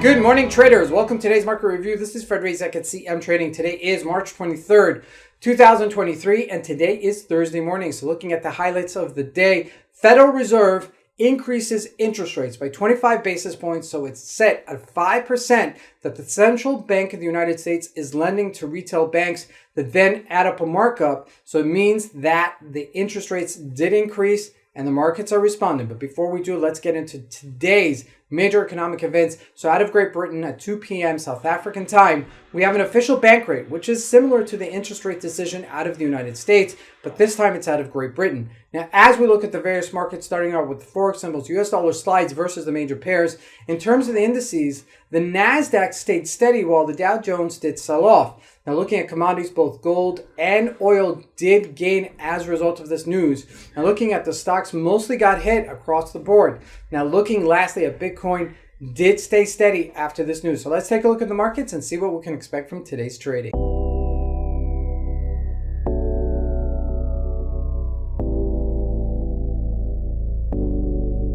Good morning, traders. Welcome to today's market review. This is Razak at CMTrading. Today is March 23rd, 2023, and today is Thursday morning. So looking at the highlights of the day, Federal Reserve increases interest rates by 25 basis points. So it's set at 5% that the Central Bank of the United States is lending to retail banks that then add up a markup. So it means that the interest rates did increase and the markets are responding. But before we do, let's get into today's major economic events. So out of Great Britain at 2 p.m. South African time, we have an official bank rate, which is similar to the interest rate decision out of the United States, but this time it's out of Great Britain. Now, as we look at the various markets, starting out with the Forex symbols, US dollar slides versus the major pairs. In terms of the indices, the NASDAQ stayed steady while the Dow Jones did sell off. Now, looking at commodities, both gold and oil did gain as a result of this news. Now, looking at the stocks, mostly got hit across the board. Now, looking lastly at Bitcoin, did stay steady after this news. So let's take a look at the markets and see what we can expect from today's trading.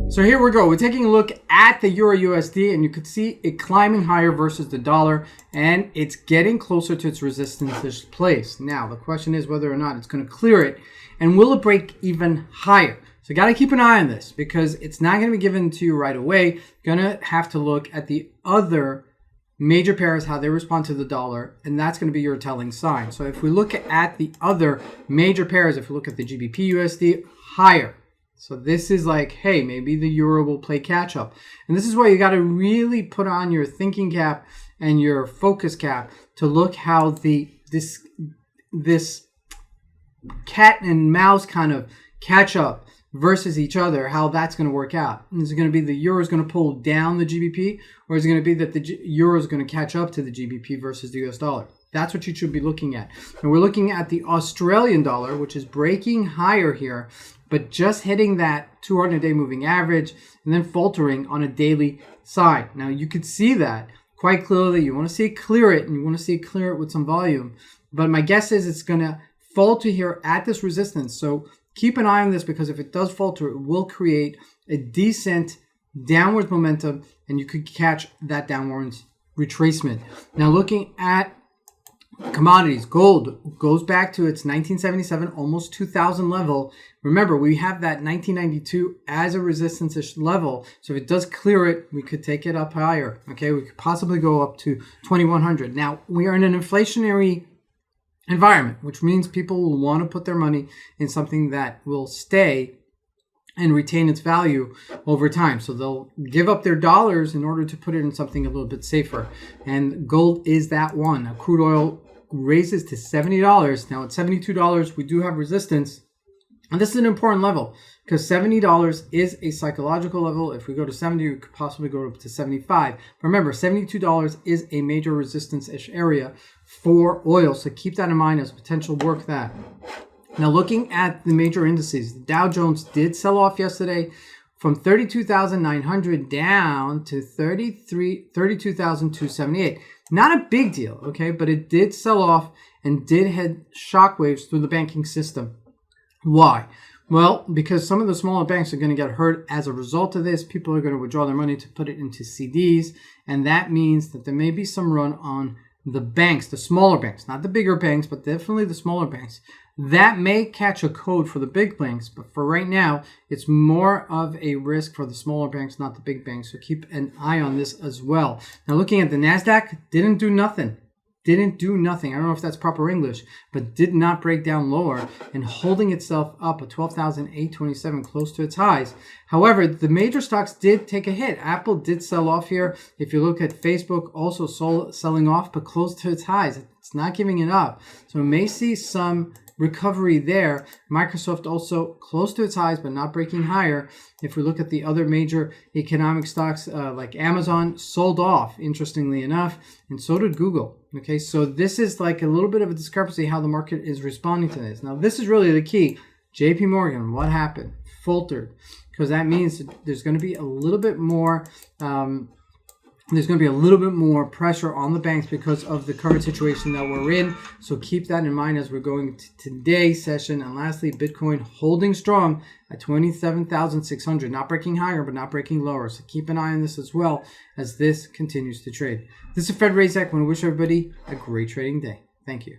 So here we go. We're taking a look at the Euro USD, and you could see it climbing higher versus the dollar, and it's getting closer to its resistance place. Now, the question is whether or not it's going to clear it, and will it break even higher? So you got to keep an eye on this because it's not going to be given to you right away. You're going to have to look at the other major pairs, how they respond to the dollar, and that's going to be your telling sign. So if we look at the other major pairs, if we look at the GBP USD, higher. So this is like, hey, maybe the euro will play catch up. And this is why you got to really put on your thinking cap and your focus cap to look how this cat and mouse kind of catch up versus each other, how that's going to work out. Is it going to be the euro is going to pull down the GBP, or is it going to be that the euro is going to catch up to the GBP versus the US dollar? That's what you should be looking at. And we're looking at the Australian dollar, which is breaking higher here, but just hitting that 200-day moving average and then faltering on a daily side. Now, you could see that quite clearly. You want to see it clear it, and you want to see it clear it with some volume. But my guess is it's going to falter here at this resistance. So keep an eye on this, because if it does falter, it will create a decent downward momentum, and you could catch that downwards retracement. Now, looking at commodities, gold goes back to its 1977, almost 2000 level. Remember, we have that 1992 as a resistance-ish level. So if it does clear it, we could take it up higher. Okay, we could possibly go up to 2100. Now, we are in an inflationary environment, which means people will want to put their money in something that will stay and retain its value over time. So they'll give up their dollars in order to put it in something a little bit safer. And gold is that one. Now, crude oil raises to $70. Now at $72, we do have resistance. And this is an important level because $70 is a psychological level. If we go to 70, we could possibly go up to 75. But remember, $72 is a major resistance-ish area for oil. So keep that in mind as potential work that. Now, looking at the major indices, the Dow Jones did sell off yesterday from 32,900 down to 32,278. Not a big deal, okay, but it did sell off and did head shockwaves through the banking system. Why? Well, because some of the smaller banks are going to get hurt as a result of this. People are going to withdraw their money to put it into CDs, and that means that there may be some run on the banks, the smaller banks, not the bigger banks, but definitely the smaller banks. That may catch a code for the big banks, but for right now, it's more of a risk for the smaller banks, not the big banks. So keep an eye on this as well. Now, looking at the NASDAQ, didn't do nothing. I don't know if that's proper English, but did not break down lower and holding itself up at 12,827, close to its highs. However, the major stocks did take a hit. Apple did sell off here. If you look at Facebook, also selling off, but close to its highs. It's not giving it up. So we may see some recovery there. Microsoft also close to its highs, but not breaking higher. If we look at the other major economic stocks like Amazon, sold off, interestingly enough, and so did Google. Okay, so this is like a little bit of a discrepancy how the market is responding to this. Now, this is really the key. JP Morgan, what happened? Faltered, because that means that there's going to be a little bit more there's going to be a little bit more pressure on the banks because of the current situation that we're in. So keep that in mind as we're going to today's session. And lastly, Bitcoin holding strong at 27,600, not breaking higher, but not breaking lower. So keep an eye on this as well as this continues to trade. This is Fred Razak. I want to wish everybody a great trading day. Thank you.